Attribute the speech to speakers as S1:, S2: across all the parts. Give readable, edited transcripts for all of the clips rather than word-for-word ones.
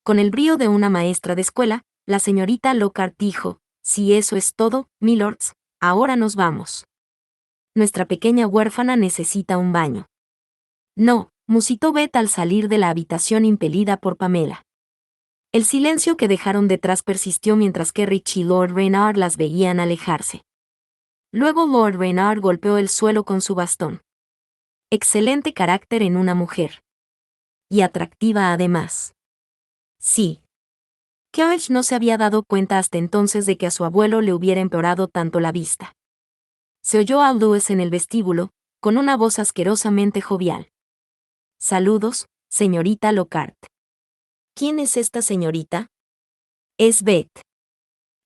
S1: Con el brío de una maestra de escuela, la señorita Lockhart dijo: «Si eso es todo, milords, ahora nos vamos. Nuestra pequeña huérfana necesita un baño». «No», musitó Beth al salir de la habitación impelida por Pamela. El silencio que dejaron detrás persistió mientras Kerrich y Lord Reynard las veían alejarse. Luego Lord Reynard golpeó el suelo con su bastón. Excelente carácter en una mujer. Y atractiva además. Sí. Kerrich no se había dado cuenta hasta entonces de que a su abuelo le hubiera empeorado tanto la vista. Se oyó a Lewis en el vestíbulo, con una voz asquerosamente jovial. «Saludos, señorita Lockhart». «¿Quién es esta señorita?» «Es Beth».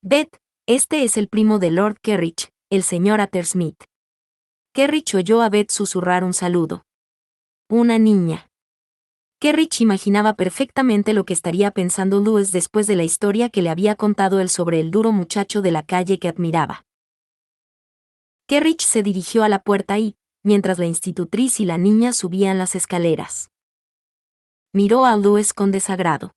S1: «Beth, este es el primo de Lord Kerrich, el señor Attersmith». Kerrich oyó a Beth susurrar un saludo. Una niña. Kerrich imaginaba perfectamente lo que estaría pensando Lewis después de la historia que le había contado él sobre el duro muchacho de la calle que admiraba. Kerrich se dirigió a la puerta y, mientras la institutriz y la niña subían las escaleras, miró a Lewis con desagrado.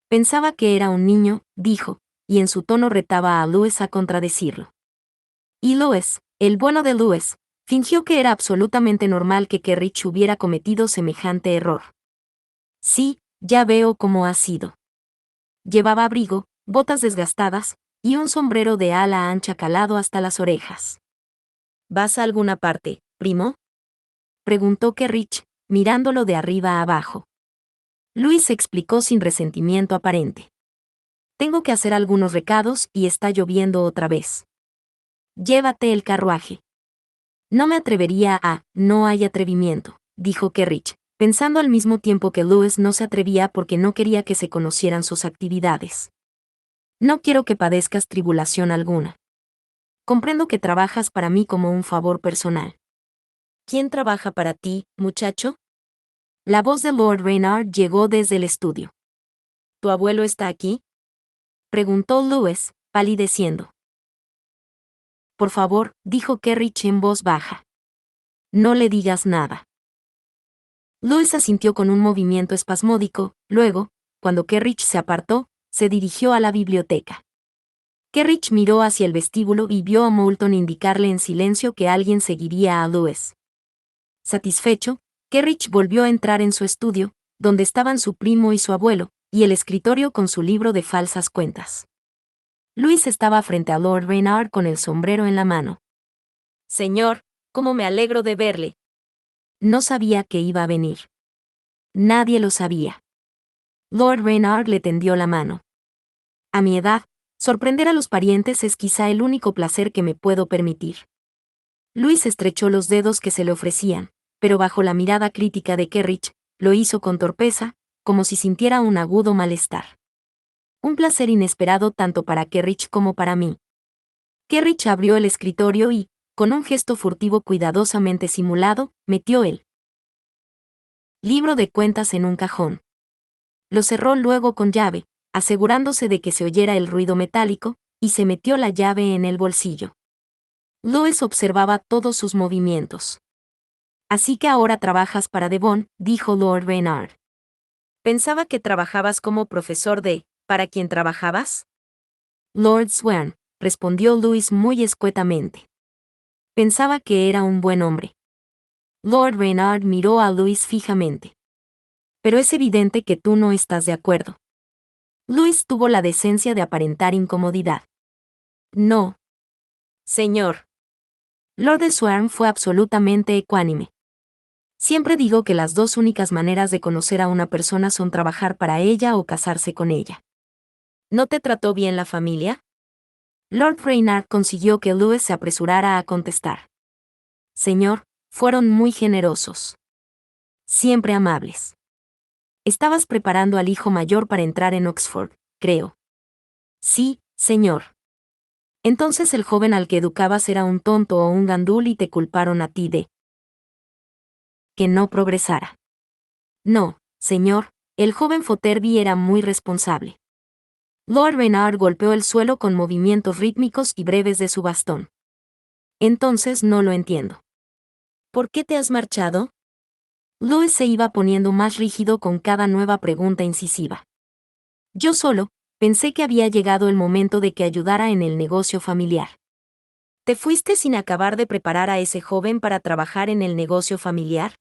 S1: Pensaba que era un niño, dijo, y en su tono retaba a Lewis a contradecirlo. Y Lewis, el bueno de Lewis, fingió que era absolutamente normal que Kerrich hubiera cometido semejante error. «Sí, ya veo cómo ha sido». Llevaba abrigo, botas desgastadas, y un sombrero de ala ancha calado hasta las orejas. «¿Vas a alguna parte, primo?», preguntó Kerrich, mirándolo de arriba a abajo. Luis explicó sin resentimiento aparente. «Tengo que hacer algunos recados y está lloviendo otra vez». «Llévate el carruaje». «No me atrevería a, no hay atrevimiento», dijo Kerrich, pensando al mismo tiempo que Lewis no se atrevía porque no quería que se conocieran sus actividades. «No quiero que padezcas tribulación alguna. Comprendo que trabajas para mí como un favor personal». «¿Quién trabaja para ti, muchacho?». La voz de Lord Reynard llegó desde el estudio. «¿Tu abuelo está aquí?», preguntó Lewis, palideciendo. «Por favor», dijo Kerrich en voz baja. «No le digas nada». Lewis asintió con un movimiento espasmódico, luego, cuando Kerrich se apartó, se dirigió a la biblioteca. Kerrich miró hacia el vestíbulo y vio a Moulton indicarle en silencio que alguien seguiría a Lewis. Satisfecho, Kerrich volvió a entrar en su estudio, donde estaban su primo y su abuelo, y el escritorio con su libro de falsas cuentas. Lewis estaba frente a Lord Reynard con el sombrero en la mano. «Señor, cómo me alegro de verle». No sabía que iba a venir. Nadie lo sabía. Lord Reynard le tendió la mano. «A mi edad, sorprender a los parientes es quizá el único placer que me puedo permitir». Lewis estrechó los dedos que se le ofrecían, pero bajo la mirada crítica de Kerrich, lo hizo con torpeza, como si sintiera un agudo malestar. «Un placer inesperado tanto para Kerrich como para mí». Kerrich abrió el escritorio y, con un gesto furtivo cuidadosamente simulado, metió el libro de cuentas en un cajón. Lo cerró luego con llave, asegurándose de que se oyera el ruido metálico, y se metió la llave en el bolsillo. Lewis observaba todos sus movimientos. «Así que ahora trabajas para Devon», dijo Lord Reynard. «Pensaba que trabajabas como profesor de, ¿para quién trabajabas?». «Lord Swan», respondió Lewis muy escuetamente. «Pensaba que era un buen hombre». Lord Reynard miró a Lewis fijamente. «Pero es evidente que tú no estás de acuerdo». Lewis tuvo la decencia de aparentar incomodidad. «No. Señor». Lord Swan fue absolutamente ecuánime. «Siempre digo que las dos únicas maneras de conocer a una persona son trabajar para ella o casarse con ella». «¿No te trató bien la familia?». Lord Reynard consiguió que Lewis se apresurara a contestar. «Señor, fueron muy generosos. Siempre amables». «Estabas preparando al hijo mayor para entrar en Oxford, creo». «Sí, señor». «Entonces el joven al que educabas era un tonto o un gandul y te culparon a ti de que no progresara». «No, señor, el joven Fotherby era muy responsable». Lord Reynard golpeó el suelo con movimientos rítmicos y breves de su bastón. «Entonces no lo entiendo». «¿Por qué te has marchado?». Lewis se iba poniendo más rígido con cada nueva pregunta incisiva. Yo solo pensé que había llegado el momento de que ayudara en el negocio familiar. ¿Te fuiste sin acabar de preparar a ese joven para trabajar en el negocio familiar?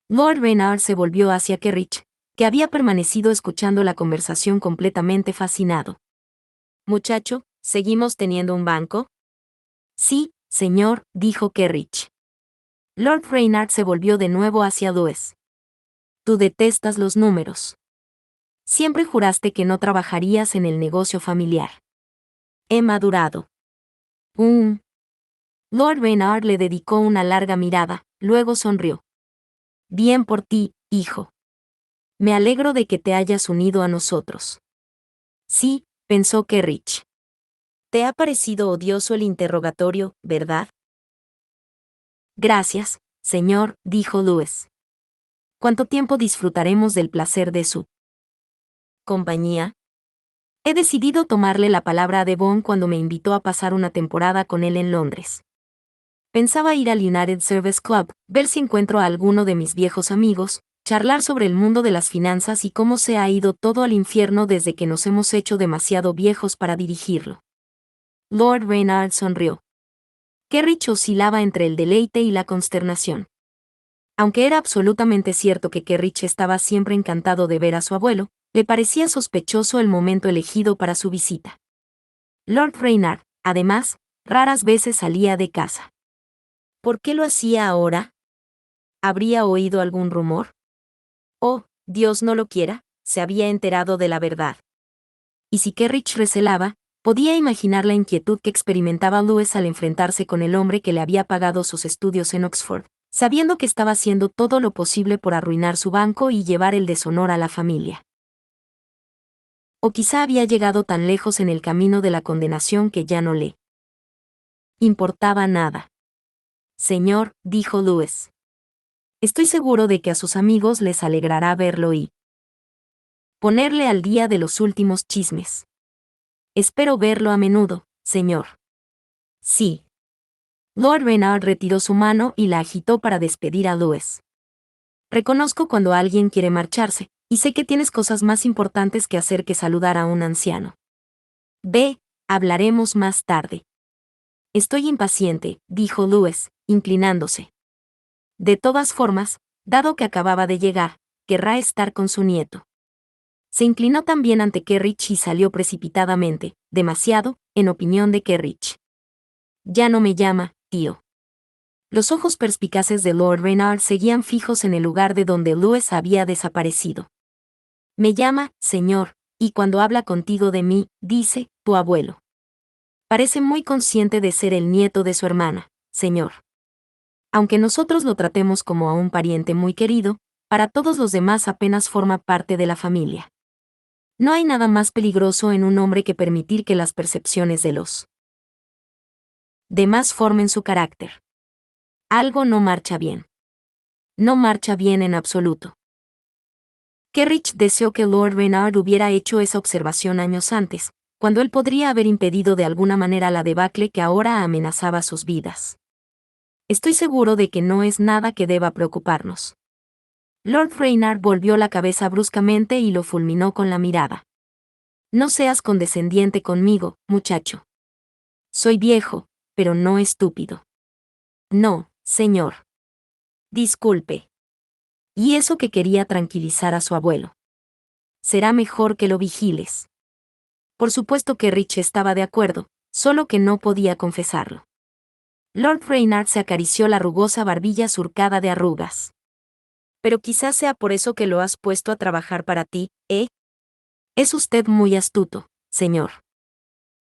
S1: Lord Reynard se volvió hacia Kerrich, que había permanecido escuchando la conversación completamente fascinado. Muchacho, ¿seguimos teniendo un banco? Sí, señor, dijo Kerrich. Lord Reynard se volvió de nuevo hacia Louis. Tú detestas los números. Siempre juraste que no trabajarías en el negocio familiar. He madurado. Lord Reynard le dedicó una larga mirada, luego sonrió. Bien por ti, hijo. Me alegro de que te hayas unido a nosotros. Sí, pensó Kerrich. Te ha parecido odioso el interrogatorio, ¿verdad? Gracias, señor, dijo Louis. ¿Cuánto tiempo disfrutaremos del placer de su compañía? He decidido tomarle la palabra a Devon cuando me invitó a pasar una temporada con él en Londres. Pensaba ir al United Service Club, ver si encuentro a alguno de mis viejos amigos, charlar sobre el mundo de las finanzas y cómo se ha ido todo al infierno desde que nos hemos hecho demasiado viejos para dirigirlo. Lord Reynard sonrió. Kerrich oscilaba entre el deleite y la consternación. Aunque era absolutamente cierto que Kerrich estaba siempre encantado de ver a su abuelo, le parecía sospechoso el momento elegido para su visita. Lord Reynard, además, raras veces salía de casa. ¿Por qué lo hacía ahora? ¿Habría oído algún rumor? Oh, Dios no lo quiera, se había enterado de la verdad. Y si Kerrich recelaba, podía imaginar la inquietud que experimentaba Louis al enfrentarse con el hombre que le había pagado sus estudios en Oxford, sabiendo que estaba haciendo todo lo posible por arruinar su banco y llevar el deshonor a la familia. O quizá había llegado tan lejos en el camino de la condenación que ya no le importaba nada. Señor, dijo Louis. Estoy seguro de que a sus amigos les alegrará verlo y ponerle al día de los últimos chismes. Espero verlo a menudo, señor. Sí. Lord Reynard retiró su mano y la agitó para despedir a Louis. Reconozco cuando alguien quiere marcharse, y sé que tienes cosas más importantes que hacer que saludar a un anciano. Ve, hablaremos más tarde. Estoy impaciente, dijo Louis, inclinándose. De todas formas, dado que acababa de llegar, querrá estar con su nieto. Se inclinó también ante Kerrich y salió precipitadamente, demasiado, en opinión de Kerrich. Ya no me llama, tío. Los ojos perspicaces de Lord Reynard seguían fijos en el lugar de donde Louis había desaparecido. Me llama, señor, y cuando habla contigo de mí, dice, tu abuelo. Parece muy consciente de ser el nieto de su hermana, señor. Aunque nosotros lo tratemos como a un pariente muy querido, para todos los demás apenas forma parte de la familia. No hay nada más peligroso en un hombre que permitir que las percepciones de los demás formen su carácter. Algo no marcha bien. No marcha bien en absoluto. Kerrich deseó que Lord Reynard hubiera hecho esa observación años antes, cuando él podría haber impedido de alguna manera la debacle que ahora amenazaba sus vidas. Estoy seguro de que no es nada que deba preocuparnos. Lord Reynard volvió la cabeza bruscamente y lo fulminó con la mirada. No seas condescendiente conmigo, muchacho. Soy viejo, pero no estúpido. No, señor. Disculpe. Y eso que quería tranquilizar a su abuelo. Será mejor que lo vigiles. Por supuesto que Rich estaba de acuerdo, solo que no podía confesarlo. Lord Reynard se acarició la rugosa barbilla surcada de arrugas. Pero quizás sea por eso que lo has puesto a trabajar para ti, ¿eh? Es usted muy astuto, señor.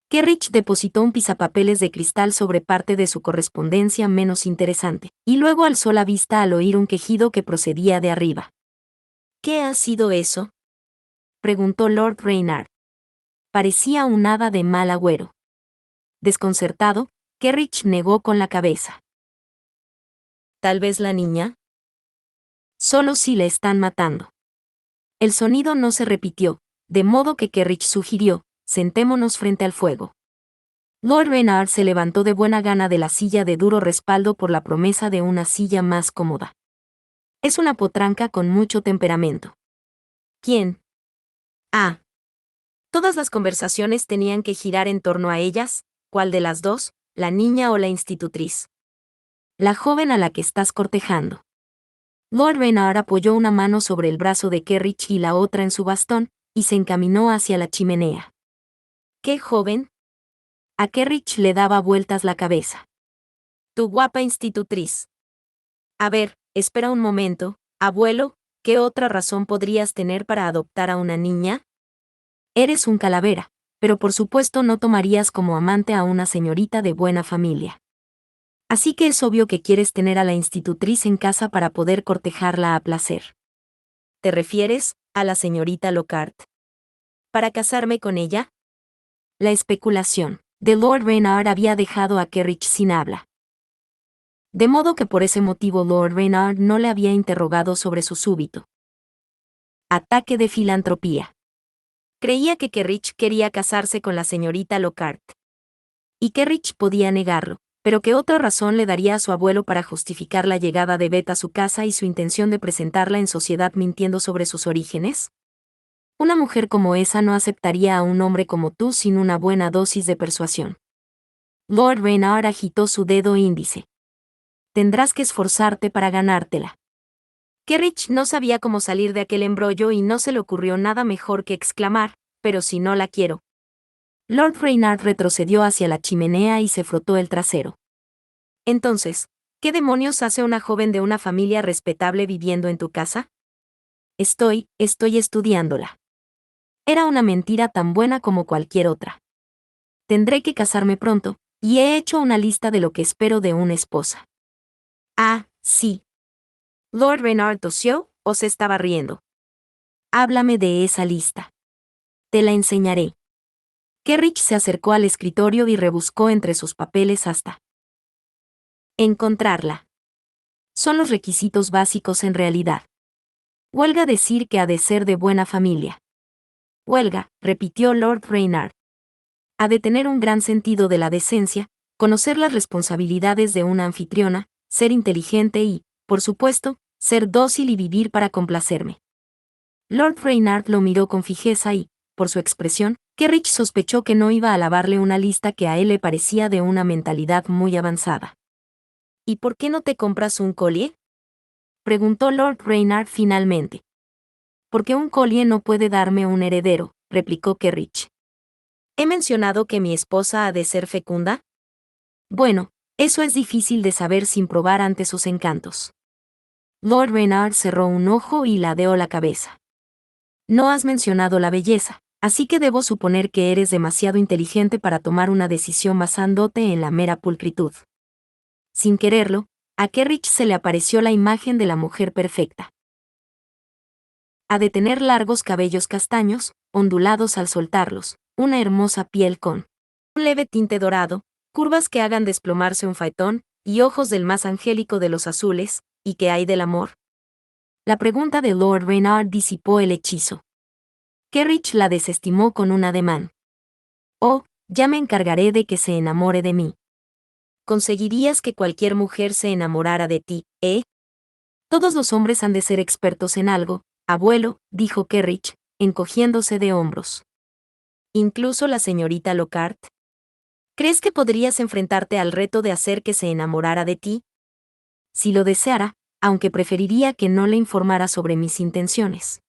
S1: Kerrich depositó un pisapapeles de cristal sobre parte de su correspondencia menos interesante, y luego alzó la vista al oír un quejido que procedía de arriba. ¿Qué ha sido eso?, preguntó Lord Reynard. Parecía un hada de mal agüero. Desconcertado, Kerrich negó con la cabeza. ¿Tal vez la niña? Solo si le están matando. El sonido no se repitió, de modo que Kerrich sugirió, sentémonos frente al fuego. Lord Reynard se levantó de buena gana de la silla de duro respaldo por la promesa de una silla más cómoda. Es una potranca con mucho temperamento. ¿Quién? Ah. Todas las conversaciones tenían que girar en torno a ellas, ¿cuál de las dos, la niña o la institutriz? La joven a la que estás cortejando. Lord Reynard apoyó una mano sobre el brazo de Kerrich y la otra en su bastón, y se encaminó hacia la chimenea. ¿Qué joven? A Kerrich le daba vueltas la cabeza. Tu guapa institutriz. A ver, espera un momento, abuelo, ¿qué otra razón podrías tener para adoptar a una niña? Eres un calavera, pero por supuesto no tomarías como amante a una señorita de buena familia. Así que es obvio que quieres tener a la institutriz en casa para poder cortejarla a placer. ¿Te refieres a la señorita Lockhart? ¿Para casarme con ella? La especulación de Lord Reynard había dejado a Kerrich sin habla. De modo que por ese motivo Lord Reynard no le había interrogado sobre su súbito ataque de filantropía. Creía que Kerrich quería casarse con la señorita Lockhart. Y Kerrich podía negarlo, pero ¿qué otra razón le daría a su abuelo para justificar la llegada de Beth a su casa y su intención de presentarla en sociedad mintiendo sobre sus orígenes? Una mujer como esa no aceptaría a un hombre como tú sin una buena dosis de persuasión. Lord Reynard agitó su dedo índice. Tendrás que esforzarte para ganártela. Kerrich no sabía cómo salir de aquel embrollo y no se le ocurrió nada mejor que exclamar, pero si no la quiero. Lord Reynard retrocedió hacia la chimenea y se frotó el trasero. Entonces, ¿qué demonios hace una joven de una familia respetable viviendo en tu casa? Estoy estudiándola. Era una mentira tan buena como cualquier otra. Tendré que casarme pronto, y he hecho una lista de lo que espero de una esposa. Ah, sí. Lord Reynard tosió, o se estaba riendo. Háblame de esa lista. Te la enseñaré. Kerrich se acercó al escritorio y rebuscó entre sus papeles hasta encontrarla. Son los requisitos básicos en realidad. Huelga decir que ha de ser de buena familia. Huelga, repitió Lord Reynard. Ha de tener un gran sentido de la decencia, conocer las responsabilidades de una anfitriona, ser inteligente y, por supuesto, ser dócil y vivir para complacerme. Lord Reynard lo miró con fijeza y, por su expresión, Kerrich sospechó que no iba a alabarle una lista que a él le parecía de una mentalidad muy avanzada. ¿Y por qué no te compras un collier? Preguntó Lord Reynard finalmente. Porque un collier no puede darme un heredero, replicó Kerrich. ¿He mencionado que mi esposa ha de ser fecunda? Bueno, eso es difícil de saber sin probar ante sus encantos. Lord Reynard cerró un ojo y ladeó la cabeza. No has mencionado la belleza, así que debo suponer que eres demasiado inteligente para tomar una decisión basándote en la mera pulcritud. Sin quererlo, a Kerrich se le apareció la imagen de la mujer perfecta. Ha de tener largos cabellos castaños, ondulados al soltarlos, una hermosa piel con un leve tinte dorado, curvas que hagan desplomarse un faetón, y ojos del más angélico de los azules. ¿Y qué hay del amor? La pregunta de Lord Reynard disipó el hechizo. Kerrich la desestimó con un ademán. Oh, ya me encargaré de que se enamore de mí. ¿Conseguirías que cualquier mujer se enamorara de ti, eh? Todos los hombres han de ser expertos en algo, abuelo, dijo Kerrich, encogiéndose de hombros. ¿Incluso la señorita Lockhart? ¿Crees que podrías enfrentarte al reto de hacer que se enamorara de ti? Si lo deseara, aunque preferiría que no le informara sobre mis intenciones.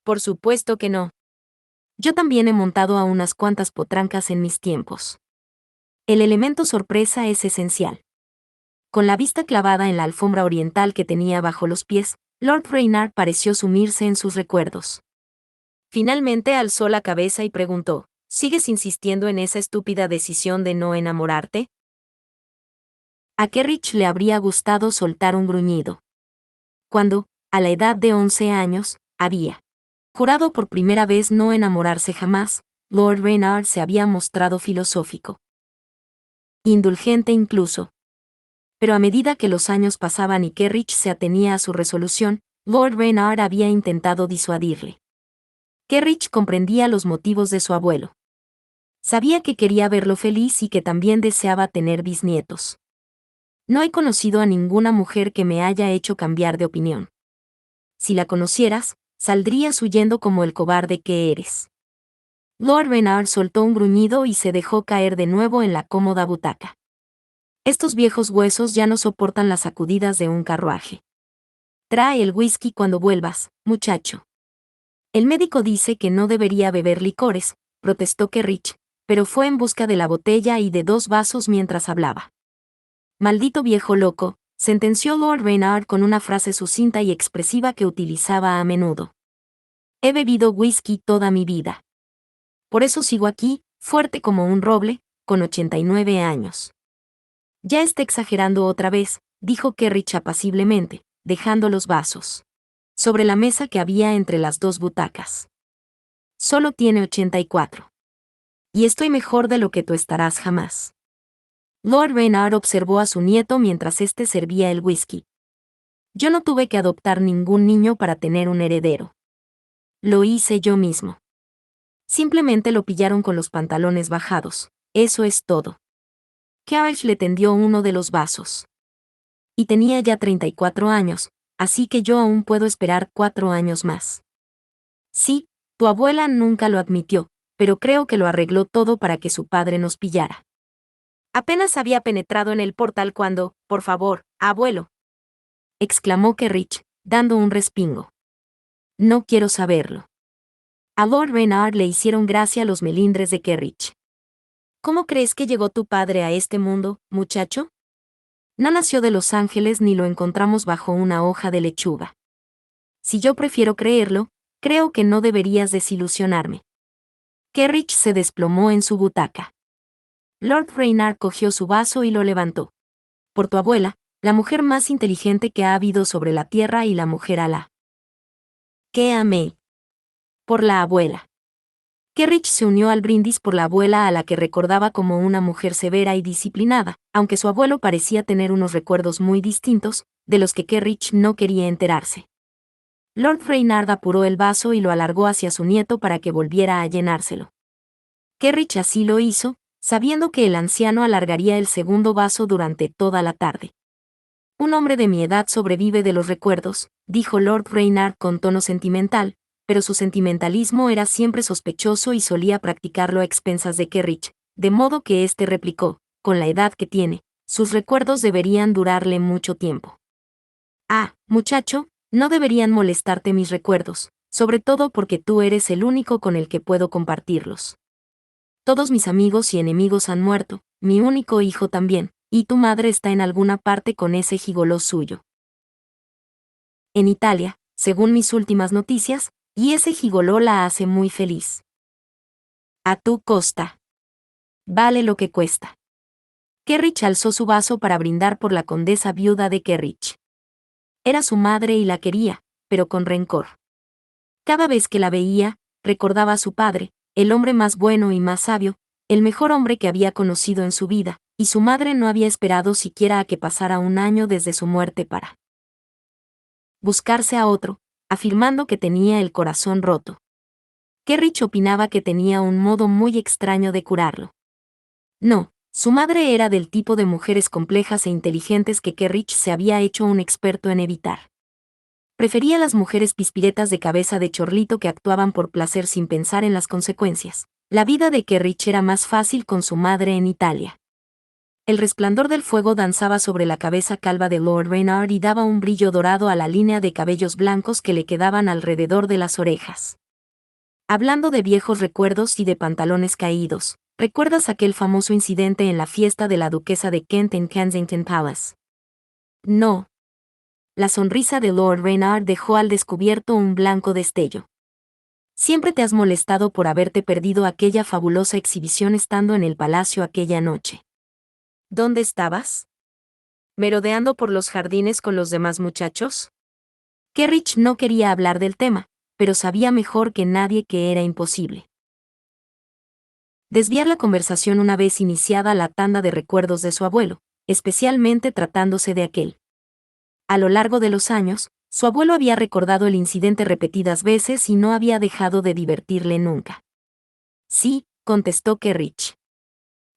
S1: Por supuesto que no. Yo también he montado a unas cuantas potrancas en mis tiempos. El elemento sorpresa es esencial. Con la vista clavada en la alfombra oriental que tenía bajo los pies, Lord Reynard pareció sumirse en sus recuerdos. Finalmente alzó la cabeza y preguntó, ¿sigues insistiendo en esa estúpida decisión de no enamorarte? A Kerrich le habría gustado soltar un gruñido. Cuando, a la edad de 11 años, había jurado por primera vez no enamorarse jamás, Lord Reynard se había mostrado filosófico. Indulgente incluso. Pero a medida que los años pasaban y Kerrich se atenía a su resolución, Lord Reynard había intentado disuadirle. Kerrich comprendía los motivos de su abuelo. Sabía que quería verlo feliz y que también deseaba tener bisnietos. No he conocido a ninguna mujer que me haya hecho cambiar de opinión. Si la conocieras, saldrías huyendo como el cobarde que eres. Lord Reynard soltó un gruñido y se dejó caer de nuevo en la cómoda butaca. Estos viejos huesos ya no soportan las sacudidas de un carruaje. Trae el whisky cuando vuelvas, muchacho. El médico dice que no debería beber licores, protestó Kerrich, pero fue en busca de la botella y de 2 vasos mientras hablaba. Maldito viejo loco, sentenció Lord Reynard con una frase sucinta y expresiva que utilizaba a menudo. He bebido whisky toda mi vida. Por eso sigo aquí, fuerte como un roble, con 89 años. Ya está exagerando otra vez, dijo Kerrich apaciblemente, dejando los vasos sobre la mesa que había entre las 2 butacas. Solo tiene 84. Y estoy mejor de lo que tú estarás jamás. Lord Reynard observó a su nieto mientras éste servía el whisky. Yo no tuve que adoptar ningún niño para tener un heredero. Lo hice yo mismo. Simplemente lo pillaron con los pantalones bajados, eso es todo. Carriage le tendió uno de los vasos. Y tenía ya 34 años, así que yo aún puedo esperar 4 años más. Sí, tu abuela nunca lo admitió, pero creo que lo arregló todo para que su padre nos pillara. Apenas había penetrado en el portal cuando, por favor, abuelo, exclamó Kerrich, dando un respingo. No quiero saberlo. A Lord Reynard le hicieron gracia los melindres de Kerrich. ¿Cómo crees que llegó tu padre a este mundo, muchacho? No nació de Los Ángeles ni lo encontramos bajo una hoja de lechuga. Si yo prefiero creerlo, creo que no deberías desilusionarme. Kerrich se desplomó en su butaca. Lord Reynard cogió su vaso y lo levantó. Por tu abuela, la mujer más inteligente que ha habido sobre la tierra y la mujer Alá. ¿Qué amé? Por la abuela. Kerrich se unió al brindis por la abuela a la que recordaba como una mujer severa y disciplinada, aunque su abuelo parecía tener unos recuerdos muy distintos, de los que Kerrich no quería enterarse. Lord Reynard apuró el vaso y lo alargó hacia su nieto para que volviera a llenárselo. Kerrich así lo hizo, sabiendo que el anciano alargaría el segundo vaso durante toda la tarde. Un hombre de mi edad sobrevive de los recuerdos, dijo Lord Reynard con tono sentimental, pero su sentimentalismo era siempre sospechoso y solía practicarlo a expensas de Kerrich, de modo que éste replicó, con la edad que tiene, sus recuerdos deberían durarle mucho tiempo. Ah, muchacho, no deberían molestarte mis recuerdos, sobre todo porque tú eres el único con el que puedo compartirlos. Todos mis amigos y enemigos han muerto, mi único hijo también, y tu madre está en alguna parte con ese gigoló suyo. En Italia, según mis últimas noticias, y ese gigoló la hace muy feliz. A tu costa. Vale lo que cuesta. Kerrich alzó su vaso para brindar por la condesa viuda de Kerrich. Era su madre y la quería, pero con rencor. Cada vez que la veía, recordaba a su padre, el hombre más bueno y más sabio, el mejor hombre que había conocido en su vida, y su madre no había esperado siquiera a que pasara un año desde su muerte para buscarse a otro, afirmando que tenía el corazón roto. Kerrich opinaba que tenía un modo muy extraño de curarlo. No, su madre era del tipo de mujeres complejas e inteligentes que Kerrich se había hecho un experto en evitar. Prefería las mujeres pispiretas de cabeza de chorlito que actuaban por placer sin pensar en las consecuencias. La vida de Kerrich era más fácil con su madre en Italia. El resplandor del fuego danzaba sobre la cabeza calva de Lord Reynard y daba un brillo dorado a la línea de cabellos blancos que le quedaban alrededor de las orejas. Hablando de viejos recuerdos y de pantalones caídos, ¿recuerdas aquel famoso incidente en la fiesta de la duquesa de Kent en Kensington Palace? No. La sonrisa de Lord Reynard dejó al descubierto un blanco destello. Siempre te has molestado por haberte perdido aquella fabulosa exhibición estando en el palacio aquella noche. ¿Dónde estabas? ¿Merodeando por los jardines con los demás muchachos? Kerrich no quería hablar del tema, pero sabía mejor que nadie que era imposible desviar la conversación una vez iniciada la tanda de recuerdos de su abuelo, especialmente tratándose de aquel. A lo largo de los años, su abuelo había recordado el incidente repetidas veces y no había dejado de divertirle nunca. Sí, contestó Kerrich.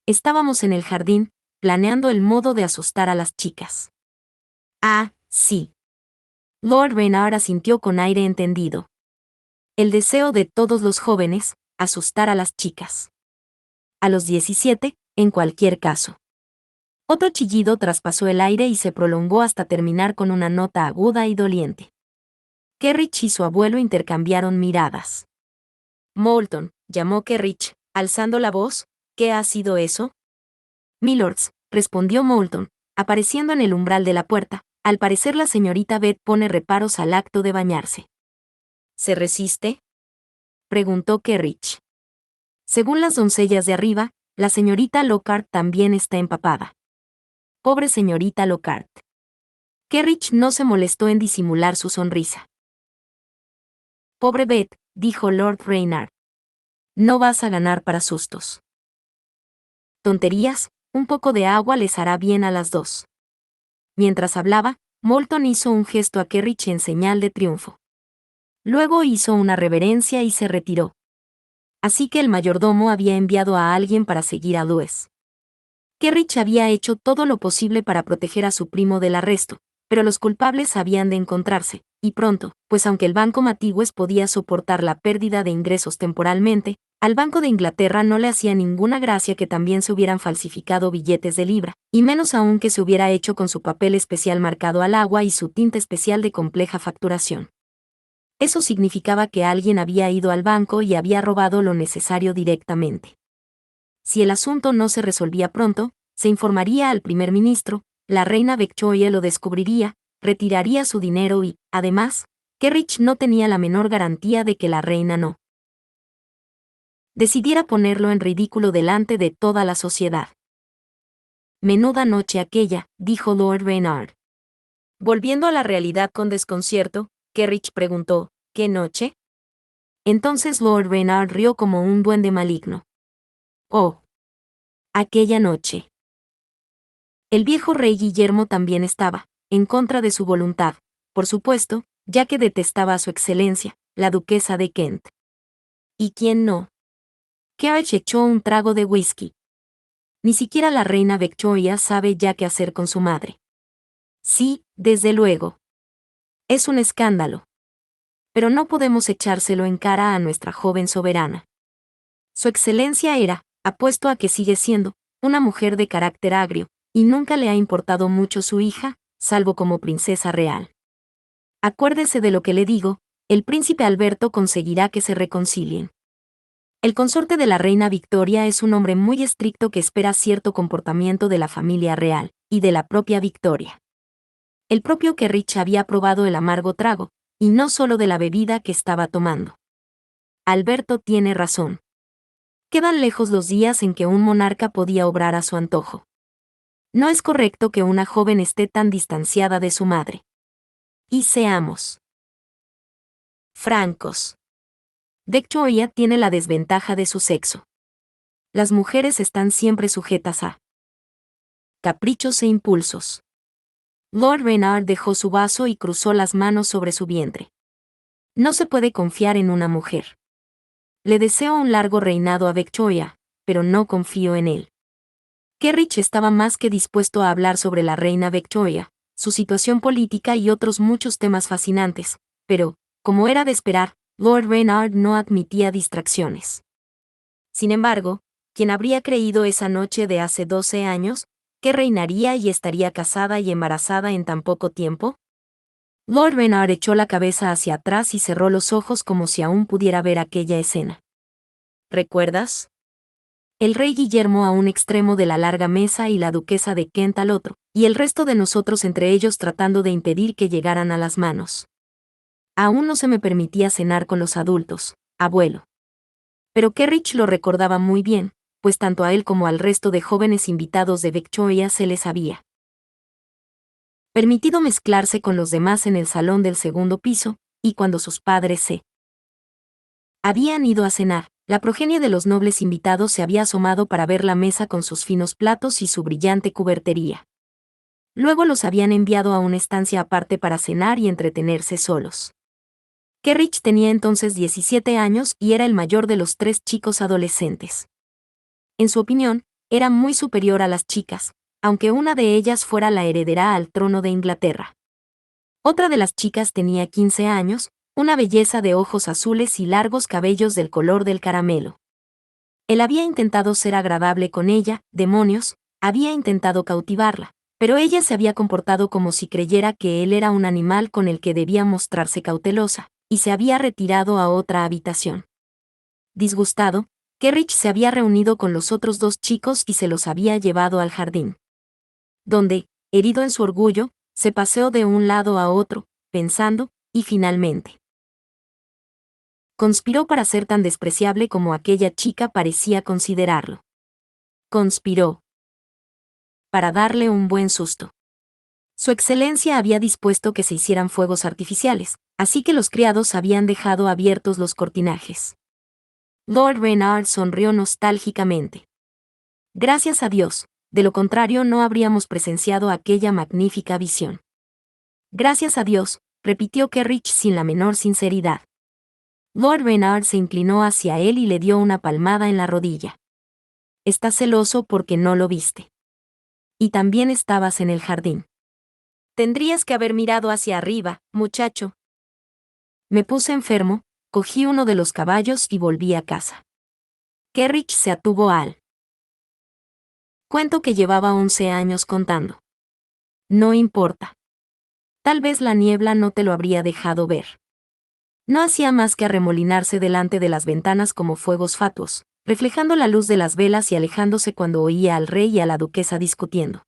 S1: Estábamos en el jardín, planeando el modo de asustar a las chicas. Ah, sí. Lord Reynard asintió con aire entendido. El deseo de todos los jóvenes, asustar a las chicas. A los 17, en cualquier caso. Otro chillido traspasó el aire y se prolongó hasta terminar con una nota aguda y doliente. Kerrich y su abuelo intercambiaron miradas. Moulton, llamó Kerrich, alzando la voz, ¿qué ha sido eso? Milords, respondió Moulton, apareciendo en el umbral de la puerta. Al parecer la señorita Beth pone reparos al acto de bañarse. ¿Se resiste?, preguntó Kerrich. Según las doncellas de arriba, la señorita Lockhart también está empapada. Pobre señorita Lockhart. Kerrich no se molestó en disimular su sonrisa. Pobre Beth, dijo Lord Reynard. No vas a ganar para sustos. Tonterías, un poco de agua les hará bien a las dos. Mientras hablaba, Moulton hizo un gesto a Kerrich en señal de triunfo. Luego hizo una reverencia y se retiró. Así que el mayordomo había enviado a alguien para seguir a Lewes. Kerrich había hecho todo lo posible para proteger a su primo del arresto, pero los culpables habían de encontrarse, y pronto, pues aunque el Banco Matigües podía soportar la pérdida de ingresos temporalmente, al Banco de Inglaterra no le hacía ninguna gracia que también se hubieran falsificado billetes de libra, y menos aún que se hubiera hecho con su papel especial marcado al agua y su tinta especial de compleja facturación. Eso significaba que alguien había ido al banco y había robado lo necesario directamente. Si el asunto no se resolvía pronto, se informaría al primer ministro, la reina Victoria lo descubriría, retiraría su dinero y, además, Kerrich no tenía la menor garantía de que la reina no decidiera ponerlo en ridículo delante de toda la sociedad. Menuda noche aquella, dijo Lord Reynard. Volviendo a la realidad con desconcierto, Kerrich preguntó, ¿qué noche? Entonces Lord Reynard rió como un duende maligno. Oh. Aquella noche. El viejo rey Guillermo también estaba, en contra de su voluntad, por supuesto, ya que detestaba a su excelencia, la duquesa de Kent. ¿Y quién no? Kerrich echó un trago de whisky. Ni siquiera la reina Victoria sabe ya qué hacer con su madre. Sí, desde luego. Es un escándalo. Pero no podemos echárselo en cara a nuestra joven soberana. Su excelencia era, apuesto a que sigue siendo, una mujer de carácter agrio, y nunca le ha importado mucho su hija, salvo como princesa real. Acuérdese de lo que le digo, el príncipe Alberto conseguirá que se reconcilien. El consorte de la reina Victoria es un hombre muy estricto que espera cierto comportamiento de la familia real, y de la propia Victoria. El propio Kerrich había probado el amargo trago, y no solo de la bebida que estaba tomando. Alberto tiene razón. Quedan lejos los días en que un monarca podía obrar a su antojo. No es correcto que una joven esté tan distanciada de su madre. Y seamos francos. Victoria tiene la desventaja de su sexo. Las mujeres están siempre sujetas a caprichos e impulsos. Lord Reynard dejó su vaso y cruzó las manos sobre su vientre. No se puede confiar en una mujer. Le deseo un largo reinado a Victoria, pero no confío en él. Kerrich estaba más que dispuesto a hablar sobre la reina Victoria, su situación política y otros muchos temas fascinantes, pero, como era de esperar, Lord Reynard no admitía distracciones. Sin embargo, ¿quién habría creído esa noche de hace 12 años, que reinaría y estaría casada y embarazada en tan poco tiempo? Lord Reynard echó la cabeza hacia atrás y cerró los ojos como si aún pudiera ver aquella escena. ¿Recuerdas? El rey Guillermo a un extremo de la larga mesa y la duquesa de Kent al otro, y el resto de nosotros entre ellos tratando de impedir que llegaran a las manos. Aún no se me permitía cenar con los adultos, abuelo. Pero Kerrich lo recordaba muy bien, pues tanto a él como al resto de jóvenes invitados de Victoria se les había permitido mezclarse con los demás en el salón del segundo piso, y cuando sus padres se habían ido a cenar, la progenie de los nobles invitados se había asomado para ver la mesa con sus finos platos y su brillante cubertería. Luego los habían enviado a una estancia aparte para cenar y entretenerse solos. Kerrich tenía entonces 17 años y era el mayor de los 3 chicos adolescentes. En su opinión, era muy superior a las chicas, aunque una de ellas fuera la heredera al trono de Inglaterra. Otra de las chicas tenía 15 años, Una belleza de ojos azules y largos cabellos del color del caramelo. Él había intentado ser agradable con ella, demonios, había intentado cautivarla, pero ella se había comportado como si creyera que él era un animal con el que debía mostrarse cautelosa, y se había retirado a otra habitación. Disgustado, Kerrich se había reunido con los otros dos chicos y se los había llevado al jardín, donde, herido en su orgullo, se paseó de un lado a otro, pensando, y finalmente conspiró para ser tan despreciable como aquella chica parecía considerarlo. Conspiró para darle un buen susto. Su excelencia había dispuesto que se hicieran fuegos artificiales, así que los criados habían dejado abiertos los cortinajes. Lord Reynard sonrió nostálgicamente. Gracias a Dios, de lo contrario no habríamos presenciado aquella magnífica visión. Gracias a Dios, repitió Kerrich sin la menor sinceridad. Lord Reynard se inclinó hacia él y le dio una palmada en la rodilla. Estás celoso porque no lo viste. Y también estabas en el jardín. Tendrías que haber mirado hacia arriba, muchacho. Me puse enfermo, cogí uno de los caballos y volví a casa. Kerrich se atuvo al cuento que llevaba 11 años contando. No importa. Tal vez la niebla no te lo habría dejado ver. No hacía más que arremolinarse delante de las ventanas como fuegos fatuos, reflejando la luz de las velas y alejándose cuando oía al rey y a la duquesa discutiendo.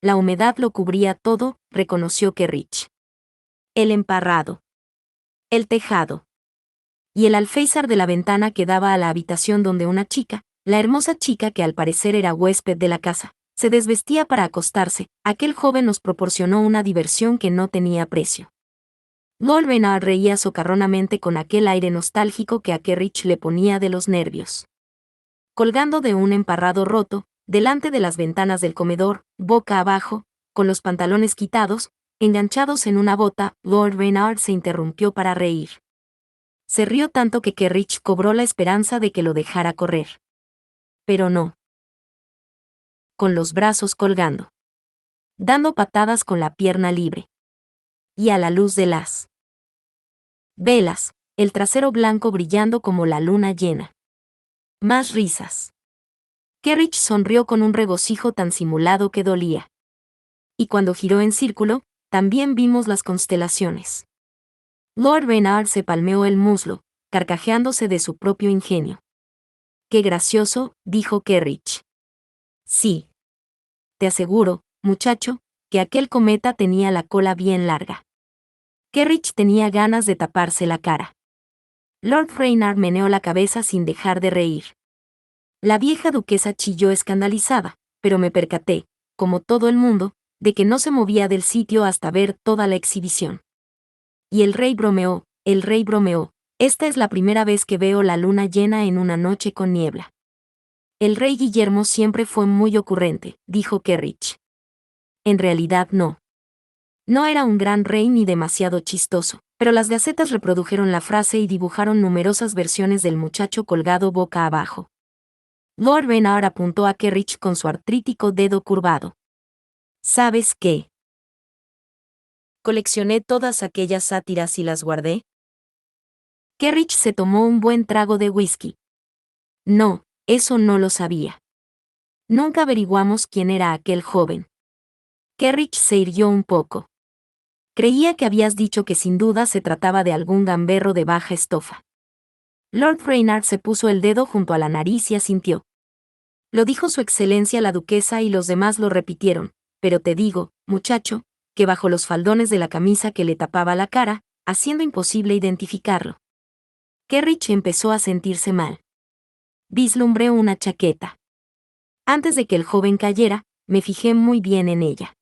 S1: La humedad lo cubría todo, reconoció Kerrich. El emparrado. El tejado. Y el alféizar de la ventana que daba a la habitación donde una chica, la hermosa chica que al parecer era huésped de la casa, se desvestía para acostarse. Aquel joven nos proporcionó una diversión que no tenía precio. Lord Reynard reía socarronamente con aquel aire nostálgico que a Kerrich le ponía de los nervios. Colgando de un emparrado roto, delante de las ventanas del comedor, boca abajo, con los pantalones quitados, enganchados en una bota, Lord Reynard se interrumpió para reír. Se rió tanto que Kerrich cobró la esperanza de que lo dejara correr. Pero no. Con los brazos colgando. Dando patadas con la pierna libre. Y a la luz de las velas, el trasero blanco brillando como la luna llena. Más risas. Kerrich sonrió con un regocijo tan simulado que dolía. Y cuando giró en círculo, también vimos las constelaciones. Lord Reynard se palmeó el muslo, carcajeándose de su propio ingenio. Qué gracioso, dijo Kerrich. Sí. Te aseguro, muchacho, que aquel cometa tenía la cola bien larga. Kerrich tenía ganas de taparse la cara. Lord Reynard meneó la cabeza sin dejar de reír. La vieja duquesa chilló escandalizada, pero me percaté, como todo el mundo, de que no se movía del sitio hasta ver toda la exhibición. Y el rey bromeó, esta es la primera vez que veo la luna llena en una noche con niebla. El rey Guillermo siempre fue muy ocurrente, dijo Kerrich. En realidad no. No era un gran rey ni demasiado chistoso, pero las gacetas reprodujeron la frase y dibujaron numerosas versiones del muchacho colgado boca abajo. Lord Reynard apuntó a Kerrich con su artrítico dedo curvado. ¿Sabes qué? Coleccioné todas aquellas sátiras y las guardé. Kerrich se tomó un buen trago de whisky. No, eso no lo sabía. Nunca averiguamos quién era aquel joven. Kerrich se irguió un poco. Creía que habías dicho que sin duda se trataba de algún gamberro de baja estofa. Lord Reynard se puso el dedo junto a la nariz y asintió. Lo dijo su excelencia la duquesa y los demás lo repitieron, pero te digo, muchacho, que bajo los faldones de la camisa que le tapaba la cara, haciendo imposible identificarlo. Kerrich empezó a sentirse mal. Vislumbré una chaqueta. Antes de que el joven cayera, me fijé muy bien en ella.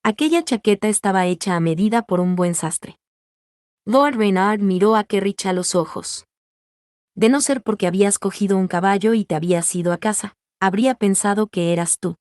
S1: Aquella chaqueta estaba hecha a medida por un buen sastre. Lord Reynard miró a Kerrich a los ojos. De no ser porque habías cogido un caballo y te habías ido a casa, habría pensado que eras tú.